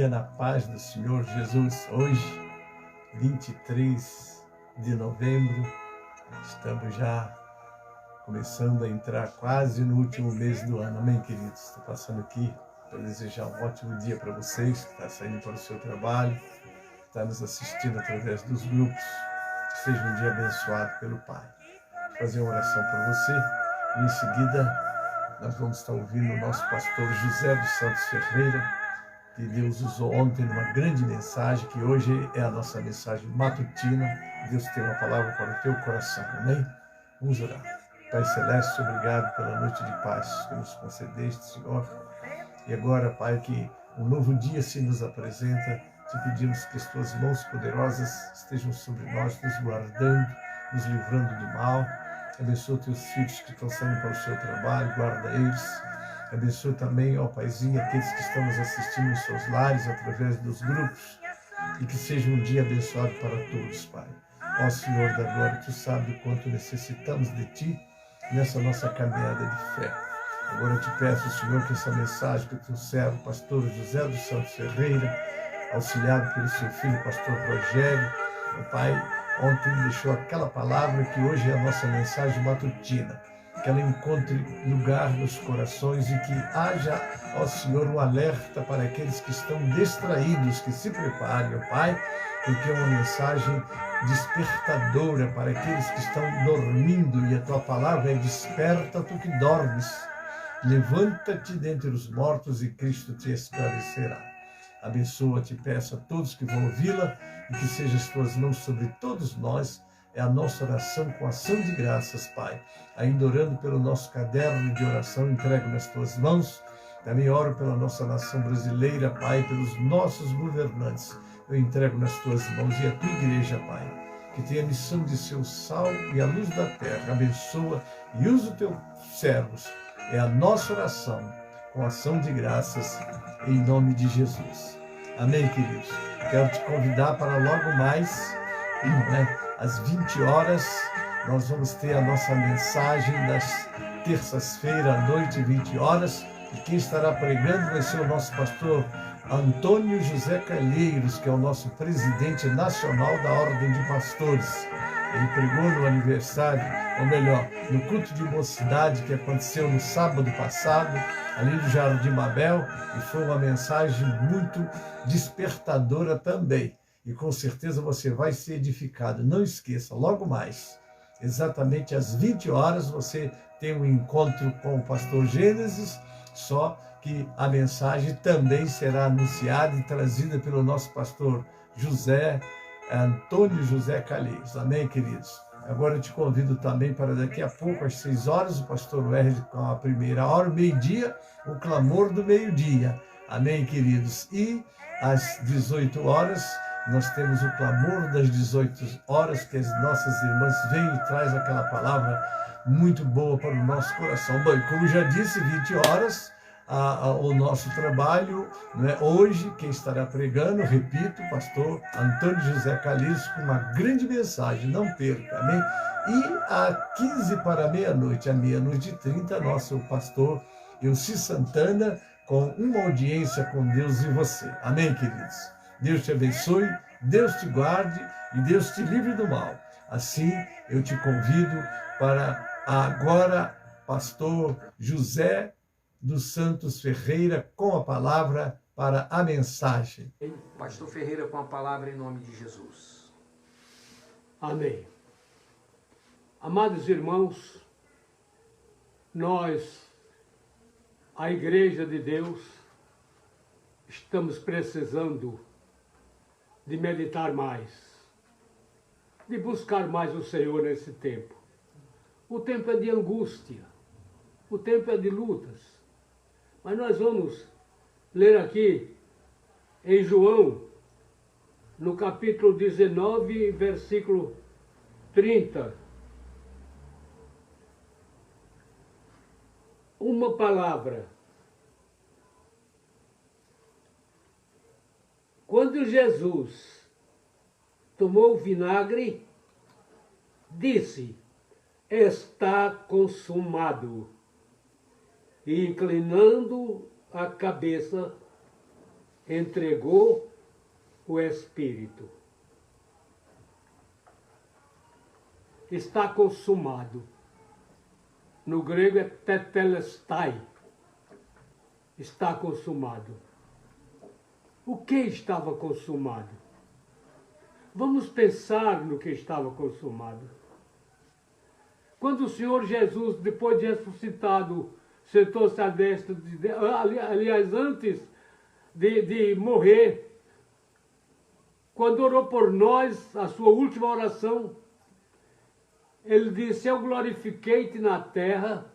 dia na paz do Senhor Jesus. Hoje, 23 de novembro, estamos já começando a entrar quase no último mês do ano. Amém, queridos? Estou passando aqui para desejar um ótimo dia para vocês, que está saindo para o seu trabalho, que está nos assistindo através dos grupos. Que seja um dia abençoado pelo Pai. Vou fazer uma oração para você e em seguida nós vamos estar ouvindo o nosso pastor José dos Santos Ferreira, que Deus usou ontem numa grande mensagem, que hoje é a nossa mensagem matutina. Deus tem uma palavra para o teu coração, amém? Vamos orar. Pai Celeste, obrigado pela noite de paz que nos concedeste, Senhor. E agora, Pai, que um novo dia se nos apresenta, te pedimos que as tuas mãos poderosas estejam sobre nós, nos guardando, nos livrando do mal. Abençoa teus filhos que estão saindo para o seu trabalho, guarda eles. Abençoa também, ó Paizinho, aqueles que estão nos assistindo em seus lares, através dos grupos, e que seja um dia abençoado para todos, Pai. Ó Senhor da glória, tu sabes o quanto necessitamos de ti nessa nossa caminhada de fé. Agora eu te peço, Senhor, que essa mensagem que o teu servo, pastor José dos Santos Ferreira, auxiliado pelo seu filho, pastor Rogério, o Pai, ontem deixou aquela palavra que hoje é a nossa mensagem matutina, que ela encontre lugar nos corações e que haja, ó Senhor, um alerta para aqueles que estão distraídos, que se preparem, ó Pai, porque é uma mensagem despertadora para aqueles que estão dormindo, e a tua palavra é: desperta tu que dormes, levanta-te dentre os mortos e Cristo te esclarecerá. Abençoa, te peço, a todos que vão ouvi-la, e que sejam as tuas mãos sobre todos nós. É a nossa oração com ação de graças, Pai. Ainda orando pelo nosso caderno de oração, entrego nas tuas mãos. Também oro pela nossa nação brasileira, Pai, pelos nossos governantes. Eu entrego nas tuas mãos e a tua igreja, Pai, que tem a missão de ser o sal e a luz da terra. Abençoa e usa os teus servos. É a nossa oração com ação de graças, em nome de Jesus. Amém, queridos? Quero te convidar para logo mais, às 20 horas, nós vamos ter a nossa mensagem das terças-feiras à noite, 20 horas, e quem estará pregando vai ser o nosso pastor Antônio José Calheiros, que é o nosso presidente nacional da Ordem de Pastores. Ele pregou no aniversário, ou melhor, no culto de mocidade que aconteceu no sábado passado, ali no Jardim Mabel, e foi uma mensagem muito despertadora também. E com certeza você vai ser edificado. Não esqueça, logo mais, exatamente às 20 horas, você tem um encontro com o pastor Gênesis, só que a mensagem também será anunciada e trazida pelo nosso pastor Antônio José Calheiros. Amém, queridos? Agora eu te convido também para daqui a pouco, às 6 horas, o pastor Werner com a primeira hora, meio-dia, o clamor do meio-dia. Amém, queridos? E às 18 horas, nós temos o clamor das 18 horas, que as nossas irmãs vêm e trazem aquela palavra muito boa para o nosso coração. Bom, como já disse, 20 horas, o nosso trabalho, né? Hoje, quem estará pregando, repito, o pastor Antônio José Calheiros, com uma grande mensagem, não perca, amém? E às 15 para meia-noite, à meia-noite e 30, nosso pastor Elci Santana, com uma audiência com Deus e você. Amém, queridos? Deus te abençoe, Deus te guarde e Deus te livre do mal. Assim, eu te convido para agora, pastor José dos Santos Ferreira, com a palavra para a mensagem. Pastor Ferreira com a palavra em nome de Jesus. Amém. Amados irmãos, nós, a Igreja de Deus, estamos precisando de meditar mais, de buscar mais o Senhor nesse tempo. O tempo é de angústia, o tempo é de lutas. Mas nós vamos ler aqui em João, no capítulo 19, versículo 30. Uma palavra. Quando Jesus tomou o vinagre, disse: está consumado. E inclinando a cabeça, entregou o Espírito. Está consumado. No grego é tetelestai. Está consumado. O que estava consumado? Vamos pensar no que estava consumado. Quando o Senhor Jesus, depois de ressuscitado, sentou-se à destra de Deus, aliás, antes de morrer, quando orou por nós, a sua última oração, ele disse: eu glorifiquei-te na terra,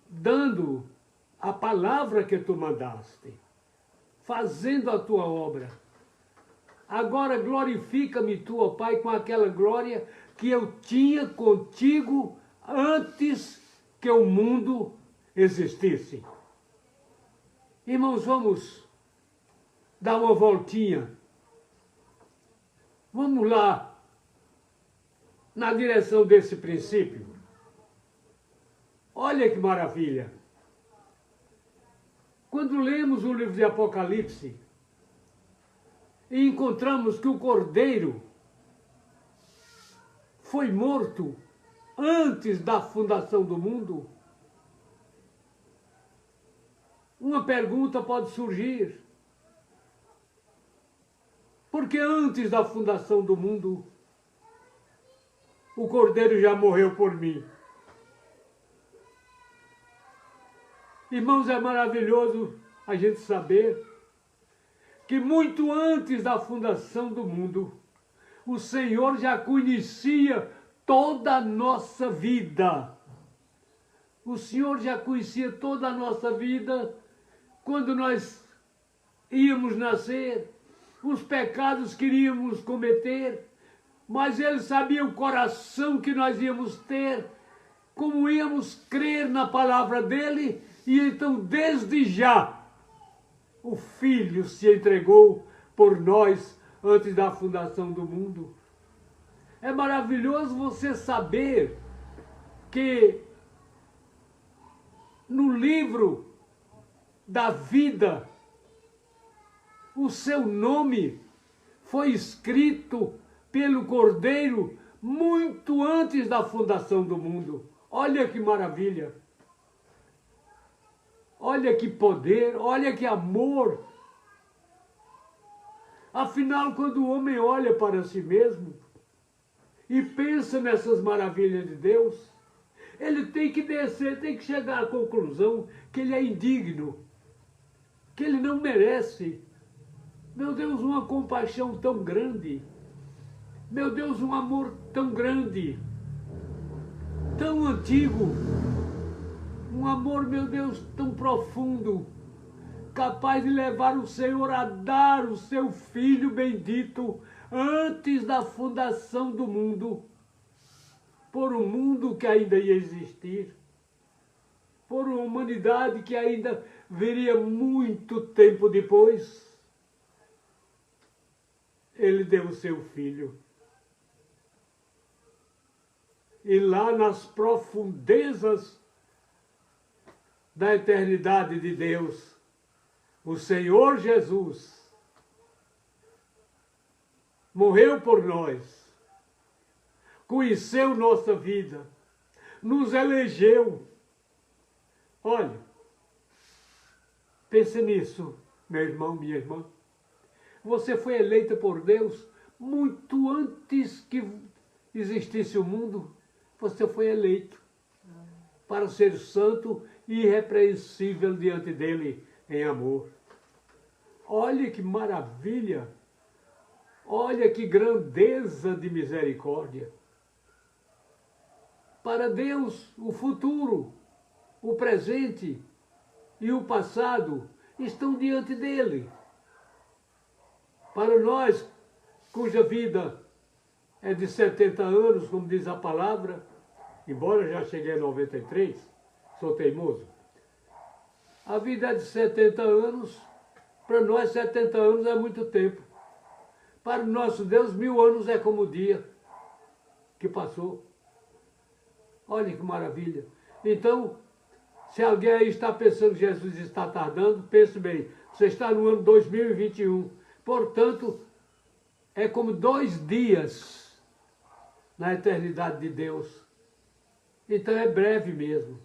dando a palavra que tu mandaste, fazendo a tua obra. Agora glorifica-me tu, ó Pai, com aquela glória que eu tinha contigo antes que o mundo existisse. Irmãos, vamos dar uma voltinha. Vamos lá, na direção desse princípio. Olha que maravilha. Quando lemos o livro de Apocalipse e encontramos que o Cordeiro foi morto antes da fundação do mundo, uma pergunta pode surgir. Porque antes da fundação do mundo, o Cordeiro já morreu por mim. Irmãos, é maravilhoso a gente saber que muito antes da fundação do mundo, o Senhor já conhecia toda a nossa vida. O Senhor já conhecia toda a nossa vida quando nós íamos nascer, os pecados que iríamos cometer, mas Ele sabia o coração que nós íamos ter, como íamos crer na palavra dEle, e então desde já o Filho se entregou por nós antes da fundação do mundo. É maravilhoso você saber que no livro da vida, o seu nome foi escrito pelo Cordeiro muito antes da fundação do mundo. Olha que maravilha! Olha que poder, olha que amor! Afinal, quando o homem olha para si mesmo e pensa nessas maravilhas de Deus, ele tem que descer, tem que chegar à conclusão que ele é indigno, que ele não merece. Meu Deus, uma compaixão tão grande. Meu Deus, um amor tão grande, tão antigo. Um amor, meu Deus, tão profundo, capaz de levar o Senhor a dar o seu Filho bendito antes da fundação do mundo, por um mundo que ainda ia existir, por uma humanidade que ainda viria muito tempo depois. Ele deu o seu Filho. E lá nas profundezas da eternidade de Deus, o Senhor Jesus morreu por nós, conheceu nossa vida, nos elegeu. Olha, pense nisso, meu irmão, minha irmã. Você foi eleita por Deus muito antes que existisse o mundo. Você foi eleito para ser santo e irrepreensível diante dele em amor. Olha que maravilha! Olha que grandeza de misericórdia! Para Deus, o futuro, o presente e o passado estão diante dele. Para nós, cuja vida é de 70 anos, como diz a palavra, embora já cheguei a 93, sou teimoso. A vida é de 70 anos, para nós 70 anos é muito tempo. Para o nosso Deus, 1000 anos é como o dia que passou. Olha que maravilha. Então, Se alguém aí está pensando que Jesus está tardando, pense bem, você está no ano 2021. Portanto, é como 2 dias na eternidade de Deus. Então é breve mesmo.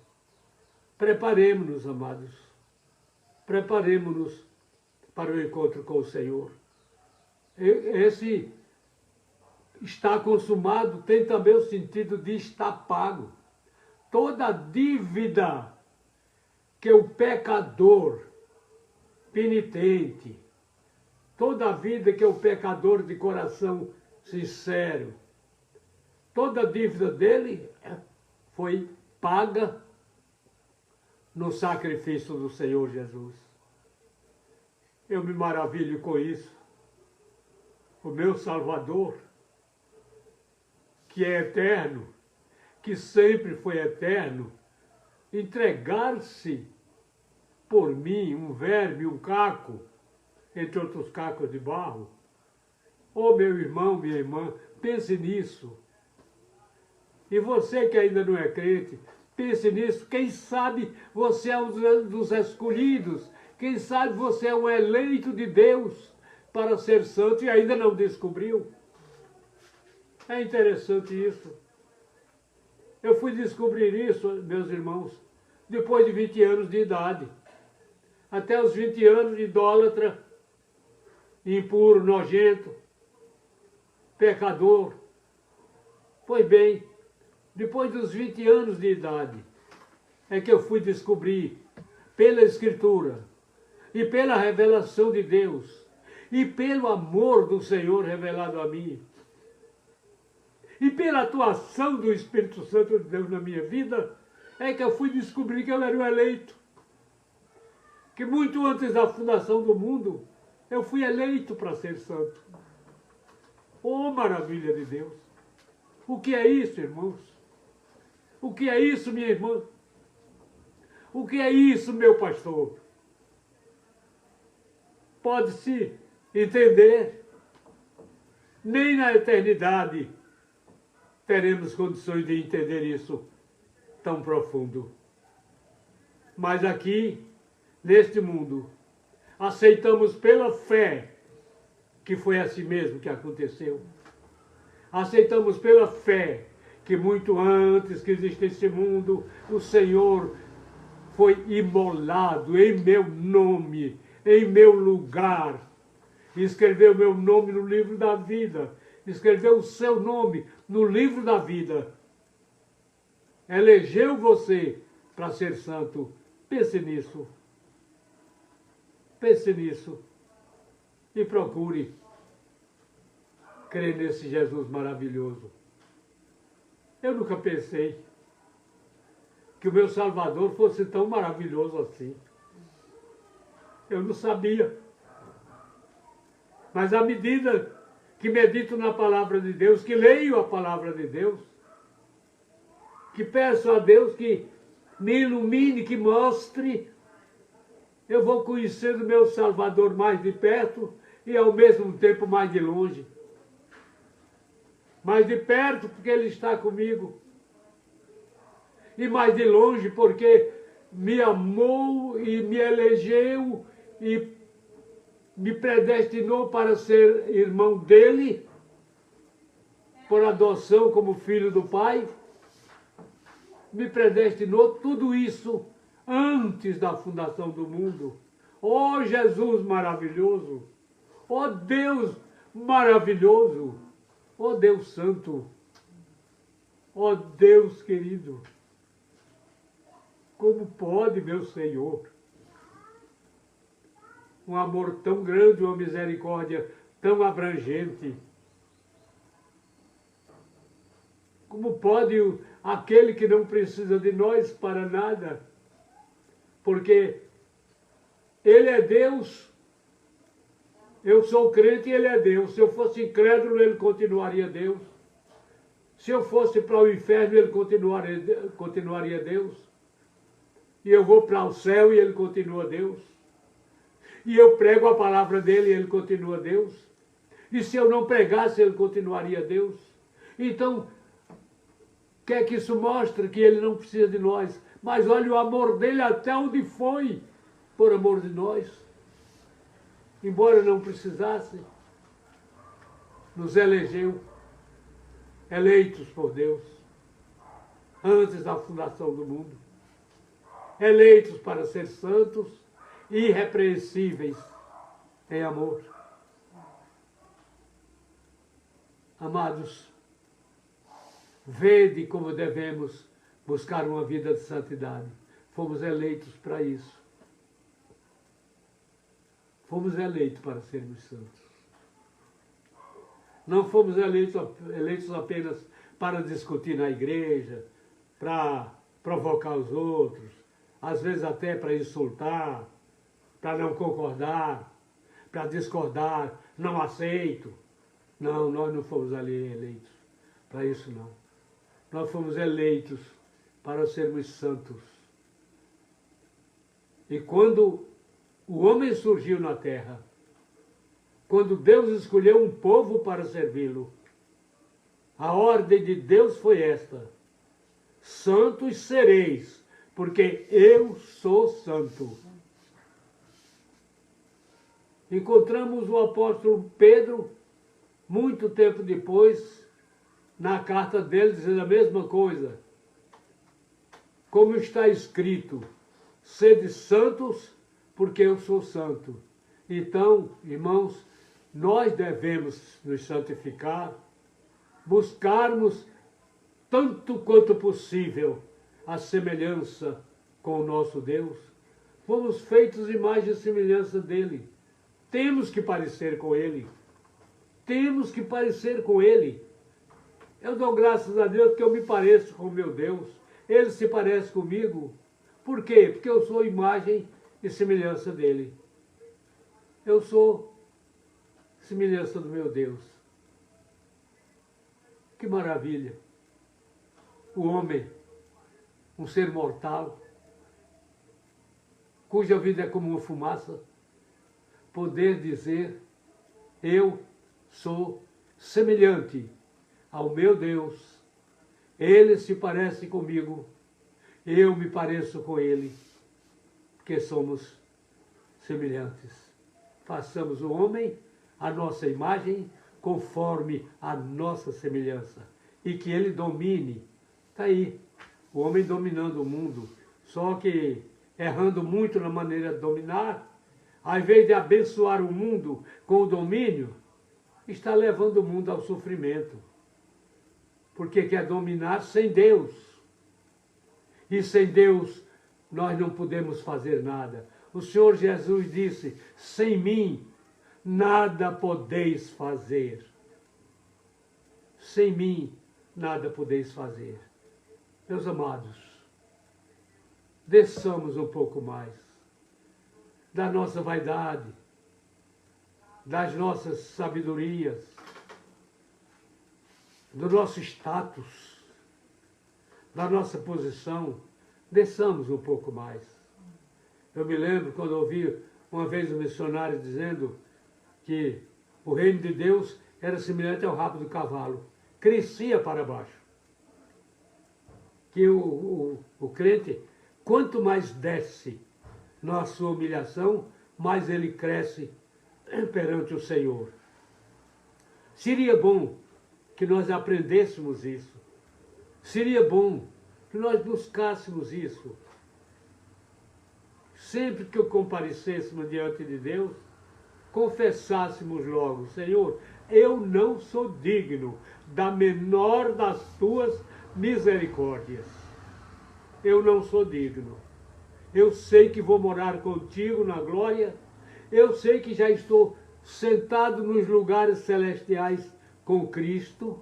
Preparemos-nos, amados. Preparemos-nos para o encontro com o Senhor. Esse está consumado tem também o sentido de estar pago. Toda dívida que o pecador penitente, toda a vida que o pecador de coração sincero, toda a dívida dele foi paga no sacrifício do Senhor Jesus. Eu me maravilho com isso. O meu Salvador, que é eterno, que sempre foi eterno, entregar-se por mim, um verme, um caco, entre outros cacos de barro. Oh, meu irmão, minha irmã, pense nisso. E você que ainda não é crente, pense nisso. Quem sabe você é um dos escolhidos. Quem sabe você é um eleito de Deus para ser santo e ainda não descobriu. É interessante isso. Eu fui descobrir isso, meus irmãos, depois de 20 anos de idade. Até os 20 anos de idólatra, impuro, nojento, pecador. Pois bem, depois dos 20 anos de idade, é que eu fui descobrir, pela Escritura, e pela revelação de Deus, e pelo amor do Senhor revelado a mim, e pela atuação do Espírito Santo de Deus na minha vida, é que eu fui descobrir que eu era o eleito. Que muito antes da fundação do mundo, eu fui eleito para ser santo. Oh, maravilha de Deus! O que é isso, irmãos? O que é isso, minha irmã? O que é isso, meu pastor? Pode-se entender. Nem na eternidade teremos condições de entender isso tão profundo. Mas aqui, neste mundo, aceitamos pela fé que foi assim mesmo que aconteceu. Aceitamos pela fé que muito antes que existisse esse mundo, o Senhor foi imolado em meu nome, em meu lugar. Escreveu meu nome no livro da vida. Escreveu o seu nome no livro da vida. Elegeu você para ser santo. Pense nisso. Pense nisso. E procure crer nesse Jesus maravilhoso. Eu nunca pensei que o meu Salvador fosse tão maravilhoso assim. Eu não sabia. Mas à medida que medito na palavra de Deus, que leio a palavra de Deus, que peço a Deus que me ilumine, que mostre, eu vou conhecendo o meu Salvador mais de perto e ao mesmo tempo mais de longe. Mais de perto porque Ele está comigo. E mais de longe porque me amou e me elegeu e me predestinou para ser irmão dele, por adoção como filho do Pai. Me predestinou tudo isso antes da fundação do mundo. Oh, Jesus maravilhoso! Oh, Deus maravilhoso! Oh, Deus santo! Oh, Deus querido! Como pode, meu Senhor, um amor tão grande, uma misericórdia tão abrangente? Como pode aquele que não precisa de nós para nada? Porque Ele é Deus, eu sou crente e Ele é Deus. Se eu fosse incrédulo, Ele continuaria Deus. Se eu fosse para o inferno, Ele continuaria Deus. E eu vou para o céu e Ele continua Deus. E eu prego a palavra dEle e Ele continua Deus. E se eu não pregasse, Ele continuaria Deus. Então, quer que isso mostre que Ele não precisa de nós, Mas olha o amor dele até onde foi, por amor de nós. Embora não precisasse, nos elegeu, eleitos por Deus, antes da fundação do mundo. Eleitos para ser santos e irrepreensíveis em amor. Amados, vede como devemos buscar uma vida de santidade. Fomos eleitos para isso. Fomos eleitos para sermos santos. Não fomos eleitos apenas para discutir na igreja, para provocar os outros, às vezes até para insultar, para não concordar, para discordar, não aceito. Não, nós não fomos ali eleitos para isso, não. Nós fomos eleitos para sermos santos. E quando o homem surgiu na terra, quando Deus escolheu um povo para servi-lo, a ordem de Deus foi esta: santos sereis, porque eu sou santo. Encontramos o apóstolo Pedro, muito tempo depois, na carta dele, dizendo a mesma coisa. Como está escrito, sede santos, porque eu sou santo. Então, irmãos, nós devemos nos santificar, buscarmos, tanto quanto possível, a semelhança com o nosso Deus. Fomos feitos imagem e semelhança dele. Temos que parecer com ele. Temos que parecer com ele. Eu dou graças a Deus que eu me pareço com o meu Deus. Ele se parece comigo. Por quê? Porque eu sou imagem e semelhança dele. Eu sou semelhança do meu Deus. Que maravilha! O homem, um ser mortal, cuja vida é como uma fumaça, poder dizer: eu sou semelhante ao meu Deus. Ele se parece comigo, eu me pareço com ele, porque somos semelhantes. Façamos o homem a nossa imagem, conforme a nossa semelhança, e que ele domine. Está aí, o homem dominando o mundo, só que errando muito na maneira de dominar, ao invés de abençoar o mundo com o domínio, está levando o mundo ao sofrimento, porque quer dominar sem Deus. E sem Deus nós não podemos fazer nada. O Senhor Jesus disse: sem mim nada podeis fazer. Sem mim nada podeis fazer. Meus amados, desçamos um pouco mais da nossa vaidade, das nossas sabedorias, do nosso status, da nossa posição. Desçamos um pouco mais. Eu me lembro quando ouvi uma vez um missionário dizendo que o reino de Deus era semelhante ao rabo do cavalo, crescia para baixo. Que o crente, quanto mais desce na sua humilhação, mais ele cresce perante o Senhor. Seria bom que nós aprendêssemos isso. Seria bom que nós buscássemos isso. Sempre que eu comparecêssemos diante de Deus, confessássemos logo: Senhor, eu não sou digno da menor das tuas misericórdias. Eu não sou digno. Eu sei que vou morar contigo na glória. Eu sei que já estou sentado nos lugares celestiais com Cristo.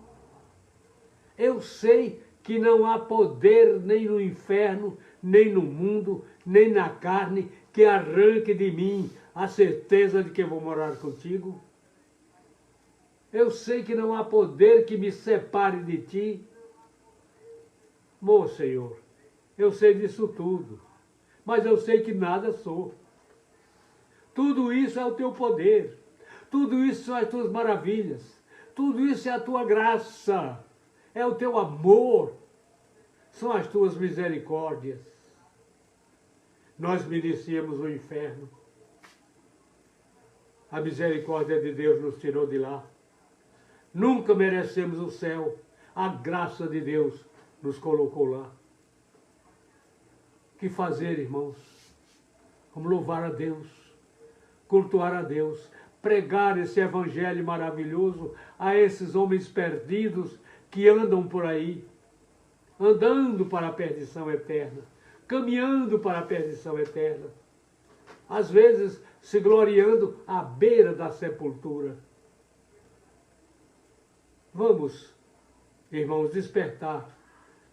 Eu sei que não há poder nem no inferno, nem no mundo, nem na carne, que arranque de mim a certeza de que vou morar contigo. Eu sei que não há poder que me separe de ti. Meu Senhor, eu sei disso tudo, mas eu sei que nada sou. Tudo isso é o teu poder, tudo isso são as tuas maravilhas, tudo isso é a tua graça, é o teu amor, são as tuas misericórdias. nós merecíamos o inferno. A misericórdia de Deus nos tirou de lá. Nunca merecemos o céu. A graça de Deus nos colocou lá. O que fazer, irmãos? Vamos louvar a Deus, cultuar a Deus, pregar esse evangelho maravilhoso a esses homens perdidos que andam por aí, andando para a perdição eterna, caminhando para a perdição eterna. Às vezes se gloriando à beira da sepultura. Vamos, irmãos, despertar,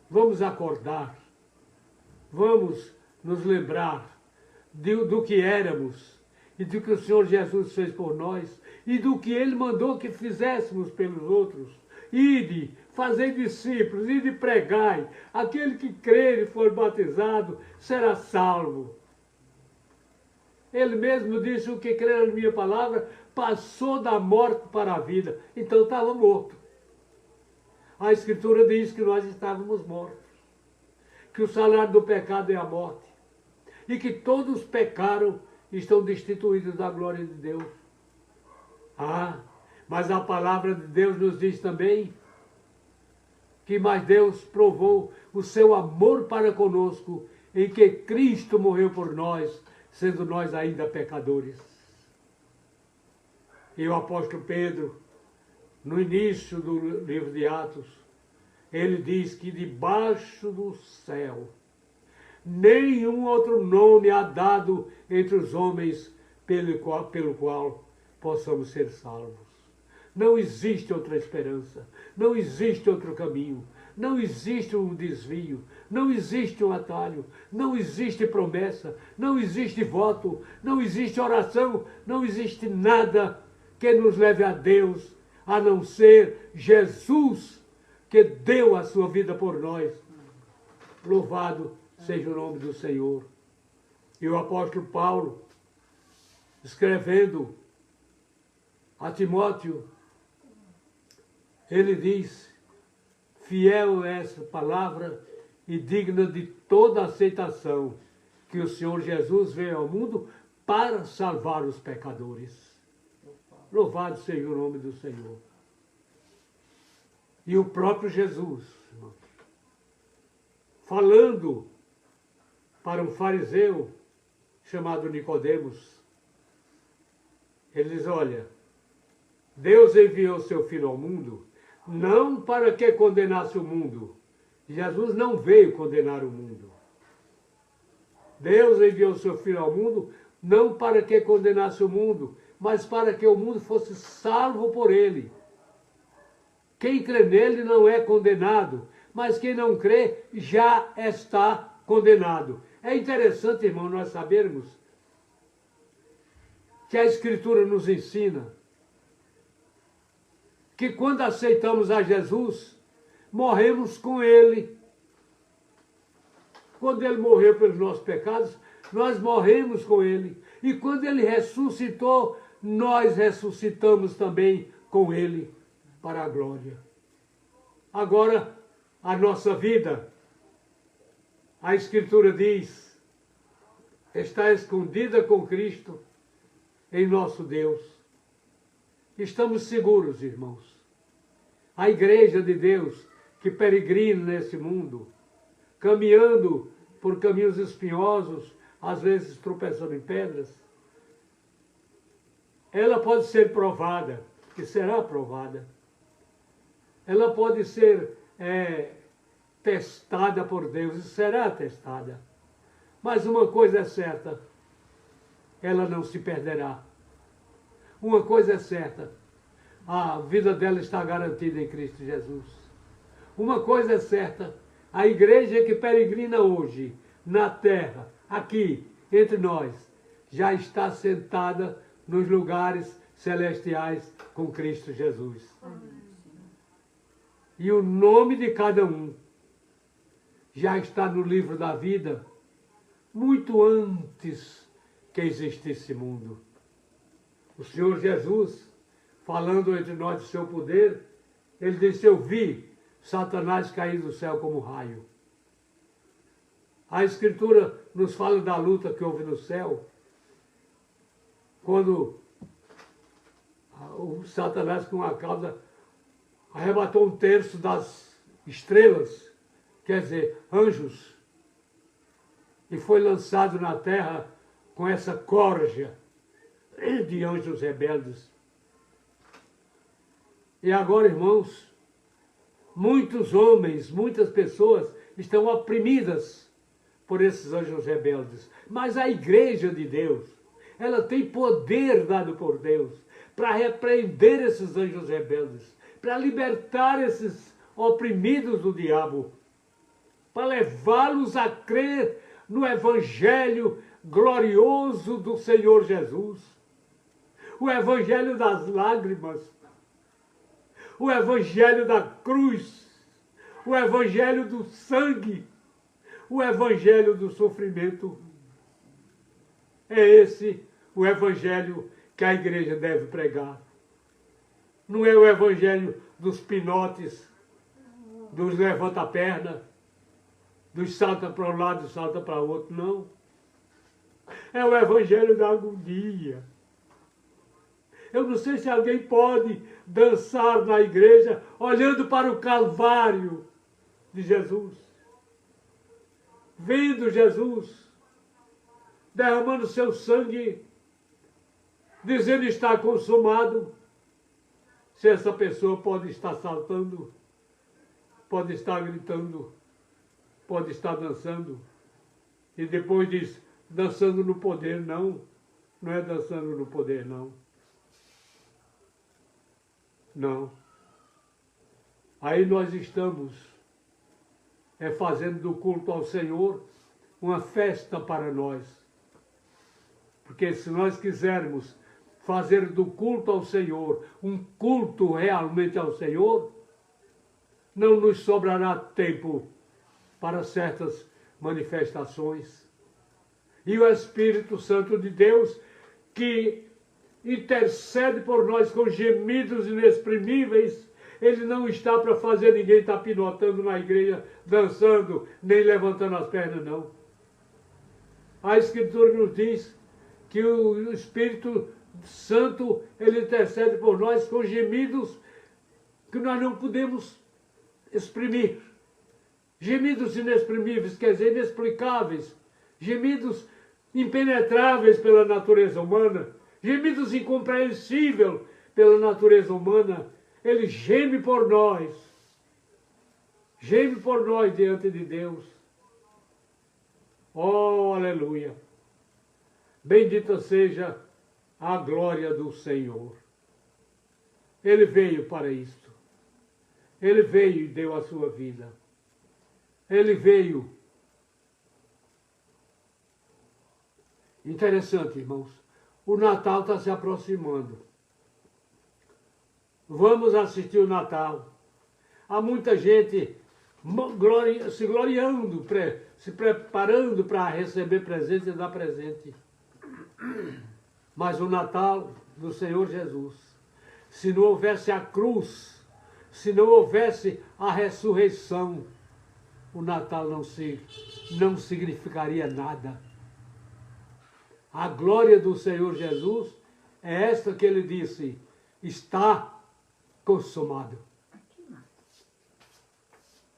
vamos acordar, vamos nos lembrar do que éramos e do que o Senhor Jesus fez por nós e do que Ele mandou que fizéssemos pelos outros. Ide, fazei discípulos, ide pregai. Aquele que crer e for batizado será salvo. Ele mesmo disse: o que crer na minha palavra passou da morte para a vida. Então estava morto. A Escritura diz que nós estávamos mortos, que o salário do pecado é a morte e que todos pecaram e estão destituídos da glória de Deus. Mas a palavra de Deus nos diz também que mais Deus provou o seu amor para conosco em que Cristo morreu por nós, sendo nós ainda pecadores. E o apóstolo Pedro, no início do livro de Atos, ele diz que debaixo do céu nenhum outro nome há dado entre os homens pelo qual possamos ser salvos. Não existe outra esperança, não existe outro caminho, não existe um desvio, não existe um atalho, não existe promessa, não existe voto, não existe oração, não existe nada que nos leve a Deus, a não ser Jesus, que deu a sua vida por nós. Louvado seja o nome do Senhor. E o apóstolo Paulo, escrevendo a Timóteo, ele diz: fiel é essa palavra e digna de toda aceitação, que o Senhor Jesus veio ao mundo para salvar os pecadores. Louvado seja o nome do Senhor. E o próprio Jesus, falando para um fariseu chamado Nicodemos, ele diz: olha, Deus enviou seu Filho ao mundo não para que condenasse o mundo. Jesus não veio condenar o mundo. Deus enviou seu Filho ao mundo não para que condenasse o mundo, mas para que o mundo fosse salvo por ele. Quem crê nele não é condenado, mas quem não crê já está condenado. É interessante, irmão, nós sabermos que a Escritura nos ensina que quando aceitamos a Jesus, morremos com Ele. Quando Ele morreu pelos nossos pecados, nós morremos com Ele. E quando Ele ressuscitou, nós ressuscitamos também com Ele para a glória. Agora, a nossa vida, a Escritura diz, está escondida com Cristo em nosso Deus. Estamos seguros, irmãos. A igreja de Deus que peregrina nesse mundo, caminhando por caminhos espinhosos, às vezes tropeçando em pedras, ela pode ser provada, e será provada. Ela pode ser testada por Deus, e será testada. Mas uma coisa é certa, ela não se perderá. Uma coisa é certa, a vida dela está garantida em Cristo Jesus. Uma coisa é certa, a igreja que peregrina hoje, na terra, aqui, entre nós, já está sentada nos lugares celestiais com Cristo Jesus. E o nome de cada um já está no livro da vida, muito antes que existisse esse mundo. O Senhor Jesus, falando entre nós do seu poder, ele disse: eu vi Satanás cair do céu como raio. A Escritura nos fala da luta que houve no céu, quando o Satanás, com a causa, arrebatou um terço das estrelas, quer dizer, anjos, e foi lançado na terra com essa corja de anjos rebeldes. E agora, irmãos, muitos homens, muitas pessoas estão oprimidas por esses anjos rebeldes. Mas a igreja de Deus, ela tem poder dado por Deus para repreender esses anjos rebeldes, para libertar esses oprimidos do diabo, para levá-los a crer no evangelho glorioso do Senhor Jesus, o evangelho das lágrimas, o evangelho da cruz, o evangelho do sangue, o evangelho do sofrimento. É esse o evangelho que a igreja deve pregar. Não é o evangelho dos pinotes, dos levanta-perna, dos salta para um lado e salta para o outro, não. É o evangelho da agonia. Eu não sei se alguém pode dançar na igreja olhando para o Calvário de Jesus, vendo Jesus derramando seu sangue, dizendo está consumado. Se essa pessoa pode estar saltando, pode estar gritando, pode estar dançando, e depois diz, dançando no poder, não. Não é dançando no poder, não. Não. Aí nós estamos fazendo do culto ao Senhor uma festa para nós. Porque se nós quisermos fazer do culto ao Senhor um culto realmente ao Senhor, não nos sobrará tempo para certas manifestações. E o Espírito Santo de Deus, que intercede por nós com gemidos inexprimíveis, ele não está para fazer ninguém estar pinotando na igreja, dançando, nem levantando as pernas, não. A Escritura nos diz que o Espírito Santo, ele intercede por nós com gemidos que nós não podemos exprimir. Gemidos inexprimíveis, quer dizer, inexplicáveis. Gemidos impenetráveis pela natureza humana. Gemidos incompreensíveis pela natureza humana. Ele geme por nós. Geme por nós diante de Deus. Oh, aleluia! Bendita seja a glória do Senhor. Ele veio para isto. Ele veio e deu a sua vida. Ele veio. Interessante, irmãos. O Natal está se aproximando. Vamos assistir o Natal. Há muita gente se gloriando, se preparando para receber presente e dar presente. Mas o Natal do Senhor Jesus, se não houvesse a cruz, se não houvesse a ressurreição, o Natal não significaria nada. A glória do Senhor Jesus é esta que ele disse, está consumado.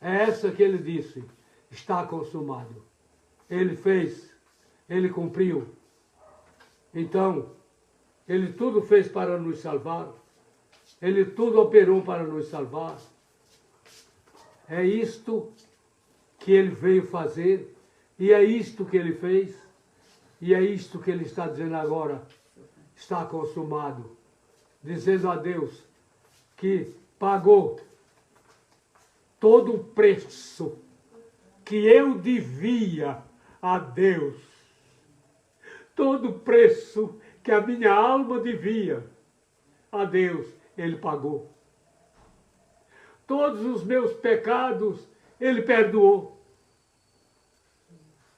É essa que ele disse, está consumado. Ele fez, ele cumpriu. Então, ele tudo fez para nos salvar. Ele tudo operou para nos salvar. É isto que ele veio fazer, e é isto que ele fez, e é isto que ele está dizendo agora, está consumado, dizendo a Deus que pagou todo o preço que eu devia a Deus, todo o preço que a minha alma devia a Deus, ele pagou. Todos os meus pecados, ele perdoou.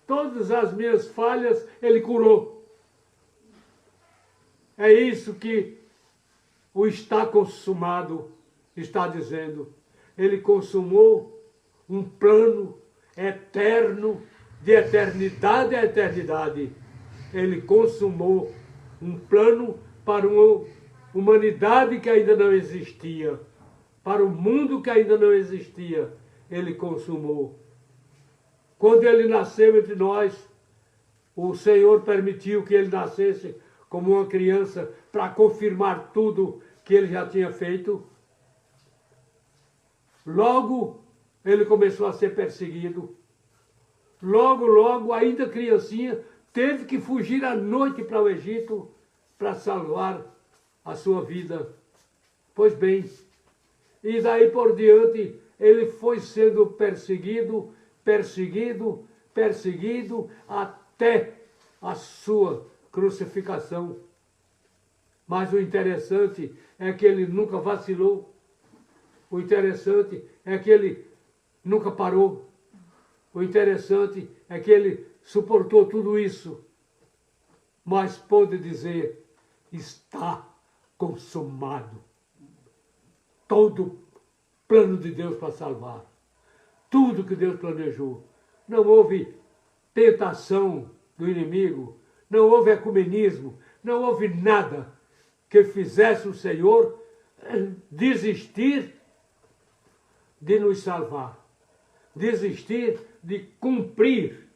Todas as minhas falhas, ele curou. É isso que o está consumado está dizendo. Ele consumou um plano eterno de eternidade a eternidade, ele consumou um plano para uma humanidade que ainda não existia, para o mundo que ainda não existia, ele consumou. Quando ele nasceu entre nós, o Senhor permitiu que ele nascesse como uma criança para confirmar tudo que ele já tinha feito. Logo, ele começou a ser perseguido. Logo, ainda criancinha, teve que fugir à noite para o Egito para salvar a sua vida. Pois bem, e daí por diante, ele foi sendo perseguido, até a sua crucificação. Mas o interessante é que ele nunca vacilou. O interessante é que ele nunca parou. O interessante é que ele suportou tudo isso. Mas pôde dizer, está consumado. Todo o plano de Deus para salvar. Tudo que Deus planejou. Não houve tentação do inimigo, não houve ecumenismo, não houve nada que fizesse o Senhor desistir de nos salvar, desistir de cumprir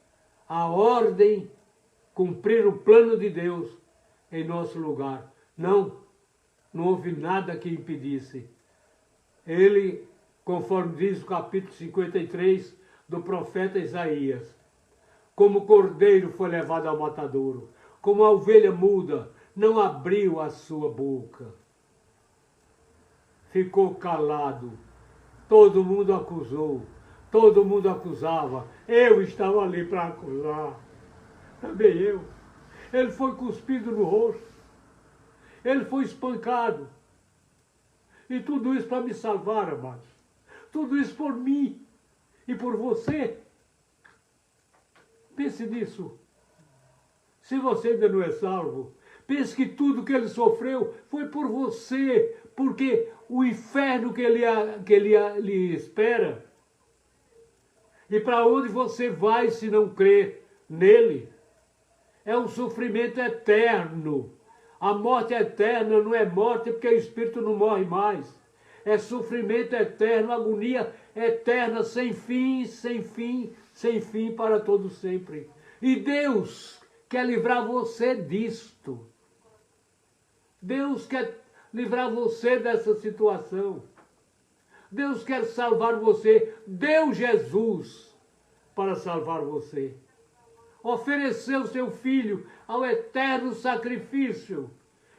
a ordem, cumprir o plano de Deus em nosso lugar. Não houve nada que impedisse. Ele, conforme diz o capítulo 53 do profeta Isaías, como o cordeiro foi levado ao matadouro, como a ovelha muda, não abriu a sua boca. Ficou calado. Todo mundo acusou. Todo mundo acusava. Eu estava ali para acusar. Também eu. Ele foi cuspido no rosto. Ele foi espancado. E tudo isso para me salvar, amados. Tudo isso por mim e por você. Pense nisso. Se você ainda não é salvo, pense que tudo que ele sofreu foi por você, porque o inferno que ele lhe espera, e para onde você vai se não crer nele, é um sofrimento eterno. A morte eterna não é morte porque o espírito não morre mais. É sofrimento eterno, agonia eterna, sem fim, sem fim, sem fim para todo sempre. E Deus quer livrar você disto. Deus quer livrar você dessa situação. Deus quer salvar você. Deu Jesus para salvar você. Ofereceu seu Filho ao eterno sacrifício.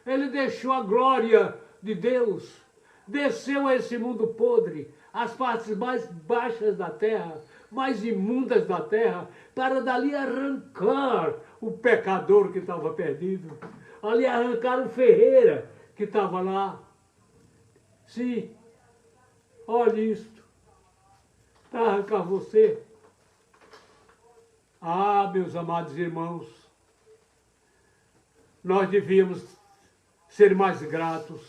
Ele deixou a glória de Deus. Desceu a esse mundo podre, as partes mais baixas da terra, mais imundas da terra, para dali arrancar o pecador que estava perdido. Ali arrancar o ferreira que estava lá. Sim, olhe isto. Para arrancar você. Ah, meus amados irmãos, nós devíamos ser mais gratos,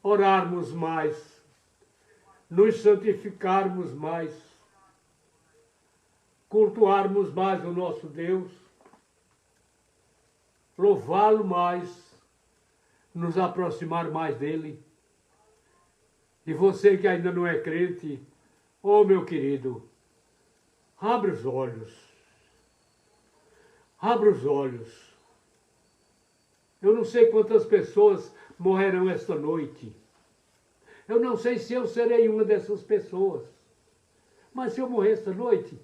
orarmos mais, nos santificarmos mais, cultuarmos mais o nosso Deus, louvá-lo mais, nos aproximar mais dele. E você que ainda não é crente, oh meu querido, abra os olhos. Abra os olhos. Eu não sei quantas pessoas morrerão esta noite. Eu não sei se eu serei uma dessas pessoas. Mas se eu morrer esta noite,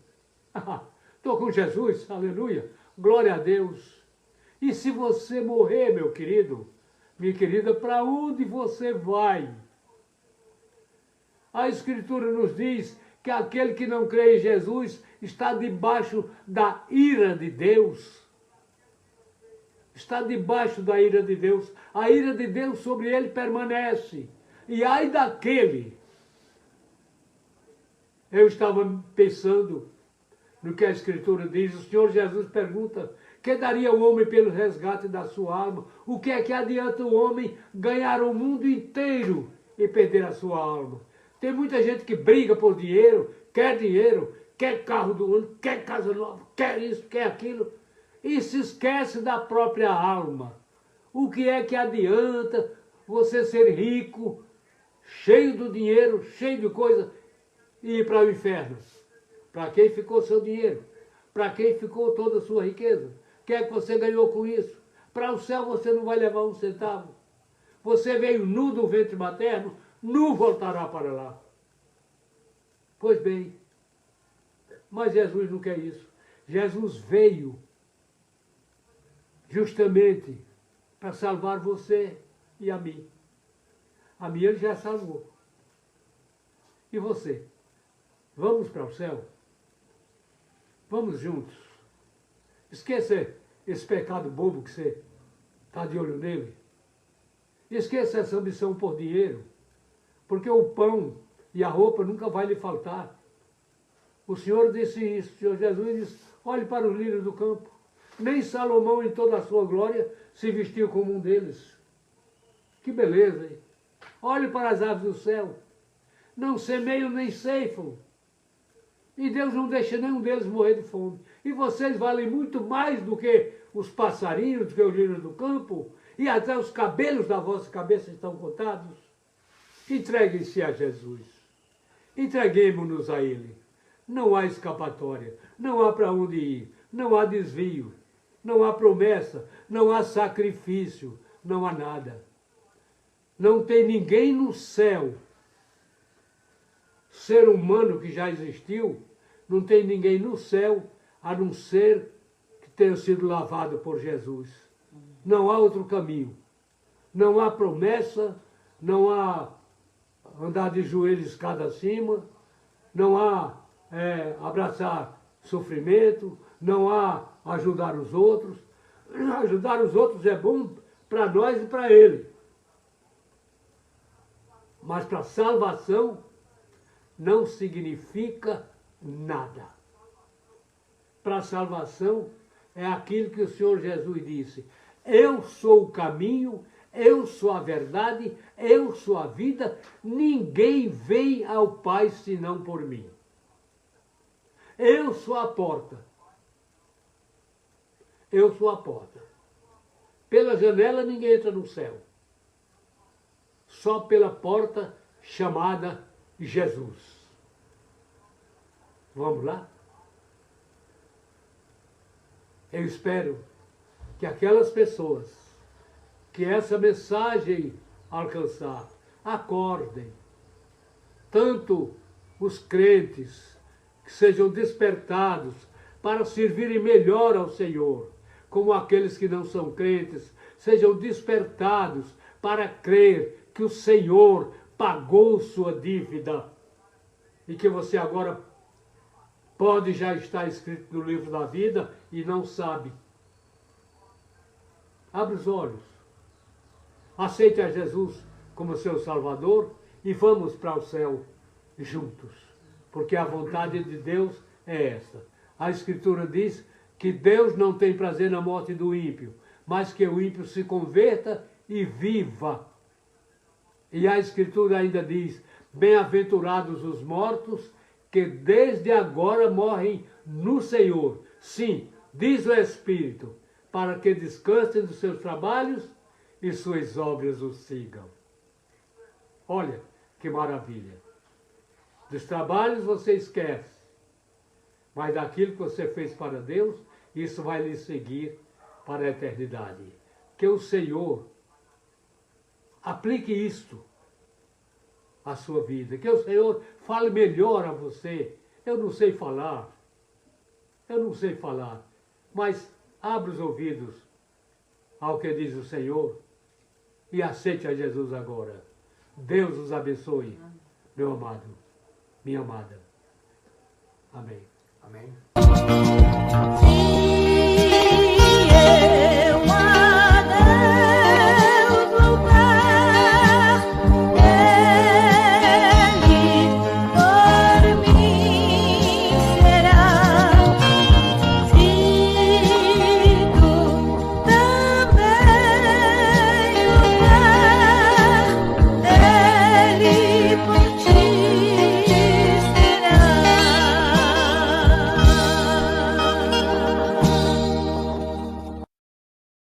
estou com Jesus, aleluia, glória a Deus. E se você morrer, meu querido, minha querida, para onde você vai? A Escritura nos diz que aquele que não crê em Jesus está debaixo da ira de Deus. Está debaixo da ira de Deus. A ira de Deus sobre ele permanece. E ai daquele. Eu estava pensando no que a Escritura diz. O Senhor Jesus pergunta: que daria o homem pelo resgate da sua alma? O que é que adianta o homem ganhar o mundo inteiro e perder a sua alma? Tem muita gente que briga por dinheiro, quer carro do ano, quer casa nova, quer isso, quer aquilo, e se esquece da própria alma. O que é que adianta você ser rico, cheio do dinheiro, cheio de coisa, e ir para o inferno? Para quem ficou seu dinheiro? Para quem ficou toda a sua riqueza? O que é que você ganhou com isso? Para o céu você não vai levar um centavo. Você veio nu do ventre materno, nu voltará para lá. Pois bem, mas Jesus não quer isso. Jesus veio justamente para salvar você e a mim. A mim ele já salvou. E você? Vamos para o céu? Vamos juntos. Esqueça esse pecado bobo que você está de olho nele. Esqueça essa ambição por dinheiro. Porque o pão e a roupa nunca vai lhe faltar. O Senhor disse isso. O Senhor Jesus disse, olhe para os lírios do campo. Nem Salomão em toda a sua glória se vestiu como um deles. Que beleza, hein? Olhe para as aves do céu. Não semeiam nem ceifam. E Deus não deixa nenhum deles morrer de fome. E vocês valem muito mais do que os passarinhos, do que os lírios do campo. E até os cabelos da vossa cabeça estão contados. Entreguem-se a Jesus. Entreguemos-nos a Ele. Não há escapatória. Não há para onde ir. Não há desvio. Não há promessa. Não há sacrifício. Não há nada. Não tem ninguém no céu, ser humano que já existiu, não tem ninguém no céu, a não ser que tenha sido lavado por Jesus. Não há outro caminho. Não há promessa, não há andar de joelhos escada acima, não há abraçar sofrimento, não há ajudar os outros. Ajudar os outros é bom para nós e para ele. Mas para salvação não significa nada. Para salvação é aquilo que o Senhor Jesus disse. Eu sou o caminho, eu sou a verdade, eu sou a vida. Ninguém vem ao Pai senão por mim. Eu sou a porta. Eu sou a porta. Pela janela ninguém entra no céu. Só pela porta chamada Jesus. Vamos lá? Eu espero que aquelas pessoas que essa mensagem alcançar, acordem. Tanto os crentes que sejam despertados para servirem melhor ao Senhor, como aqueles que não são crentes, sejam despertados para crer que o Senhor pagou sua dívida e que você agora pode já estar escrito no livro da vida e não sabe. Abre os olhos. Aceite a Jesus como seu Salvador e vamos para o céu juntos. Porque a vontade de Deus é essa. A Escritura diz que Deus não tem prazer na morte do ímpio, mas que o ímpio se converta e viva. E a Escritura ainda diz, bem-aventurados os mortos, que desde agora morrem no Senhor. Sim, diz o Espírito, para que descansem dos seus trabalhos e suas obras os sigam. Olha que maravilha. Dos trabalhos você esquece, mas daquilo que você fez para Deus, isso vai lhe seguir para a eternidade. Que o Senhor aplique isto à sua vida. Que o Senhor fale melhor a você. Eu não sei falar. Mas abra os ouvidos ao que diz o Senhor e aceite a Jesus agora. Deus os abençoe, meu amado, minha amada. Amém. Amém.